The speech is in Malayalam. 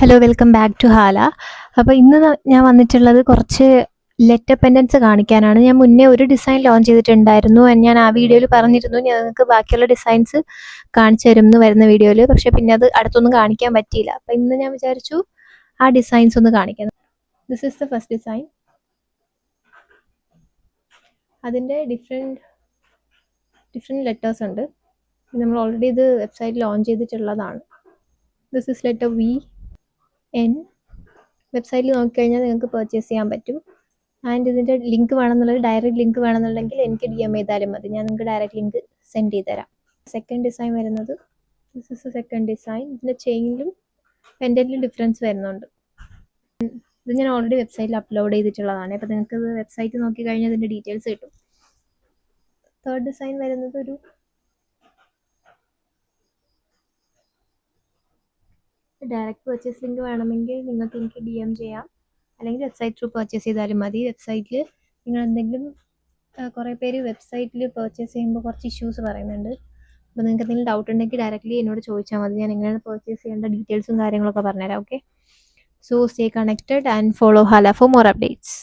ഹലോ വെൽക്കം ബാക്ക് ടു ഹാല. അപ്പോൾ ഇന്ന് ഞാൻ വന്നിട്ടുള്ളത് കുറച്ച് ലെറ്റർ പെൻഡൻസ് കാണിക്കാനാണ്. ഞാൻ മുന്നേ ഒരു ഡിസൈൻ ലോഞ്ച് ചെയ്തിട്ടുണ്ടായിരുന്നു. ഞാൻ ആ വീഡിയോയിൽ പറഞ്ഞിരുന്നു ഞാൻ നിങ്ങൾക്ക് ബാക്കിയുള്ള ഡിസൈൻസ് കാണിച്ചു തരും എന്ന് വരുന്ന വീഡിയോയിൽ. പക്ഷേ പിന്നെ അത് അടുത്തൊന്നും കാണിക്കാൻ പറ്റിയില്ല. അപ്പോൾ ഇന്ന് ഞാൻ വിചാരിച്ചു ആ ഡിസൈൻസ് ഒന്ന് കാണിക്കണം. This is the first design. അതിൻ്റെ ഡിഫറെൻറ്റ് ലെറ്റേഴ്സ് ഉണ്ട്. നമ്മൾ ഓൾറെഡി ഇത് വെബ്സൈറ്റിൽ ലോഞ്ച് ചെയ്തിട്ടുള്ളതാണ്. This is letter VN. വെബ്സൈറ്റിൽ നോക്കിക്കഴിഞ്ഞാൽ നിങ്ങൾക്ക് പർച്ചേസ് ചെയ്യാൻ പറ്റും. ആൻഡ് ഇതിൻ്റെ ലിങ്ക് വേണമെന്നുള്ളത് ഡയറക്റ്റ് ലിങ്ക് വേണമെന്നുണ്ടെങ്കിൽ എനിക്ക് DM ചെയ്താലും മതി. ഞാൻ നിങ്ങൾക്ക് ഡയറക്റ്റ് ലിങ്ക് സെൻഡ് ചെയ്ത് തരാം. സെക്കൻഡ് ഡിസൈൻ വരുന്നത് ദിസ് ഇസ് സെക്കൻഡ് ഡിസൈൻ. ഇതിൻ്റെ ചെയിനിലും പെൻഡൻറ്റിലും ഡിഫറൻസ് വരുന്നുണ്ട്. ഇത് ഞാൻ ഓൾറെഡി വെബ്സൈറ്റിൽ അപ്ലോഡ് ചെയ്തിട്ടുള്ളതാണ്. അപ്പോൾ നിങ്ങൾക്ക് ഇത് വെബ്സൈറ്റ് നോക്കി കഴിഞ്ഞാൽ ഇതിൻ്റെ ഡീറ്റെയിൽസ് കിട്ടും. തേർഡ് ഡിസൈൻ വരുന്നത് ഒരു ഡയറക്റ്റ് പർച്ചേസ് ലിങ്ക് വേണമെങ്കിൽ നിങ്ങൾക്ക് എനിക്ക് DM ചെയ്യാം, അല്ലെങ്കിൽ വെബ്സൈറ്റ് ത്രൂ പർച്ചേസ് ചെയ്താലും മതി. വെബ്സൈറ്റിൽ നിങ്ങൾ എന്തെങ്കിലും കുറേ പേര് വെബ്സൈറ്റിൽ പർച്ചേസ് ചെയ്യുമ്പോൾ കുറച്ച് ഇഷ്യൂസ് പറയുന്നുണ്ട്. അപ്പോൾ നിങ്ങൾക്ക് എന്തെങ്കിലും ഡൗട്ട് ഉണ്ടെങ്കിൽ ഡയറക്റ്റ്ലി എന്നോട് ചോദിച്ചാൽ മതി. ഞാൻ എങ്ങനെയാണ് പർച്ചേസ് ചെയ്യേണ്ട ഡീറ്റെയിൽസും കാര്യങ്ങളൊക്കെ പറഞ്ഞുതരാം. Okay, so stay connected and follow ഹാല ഫോർ മോർ അപ്ഡേറ്റ്സ്.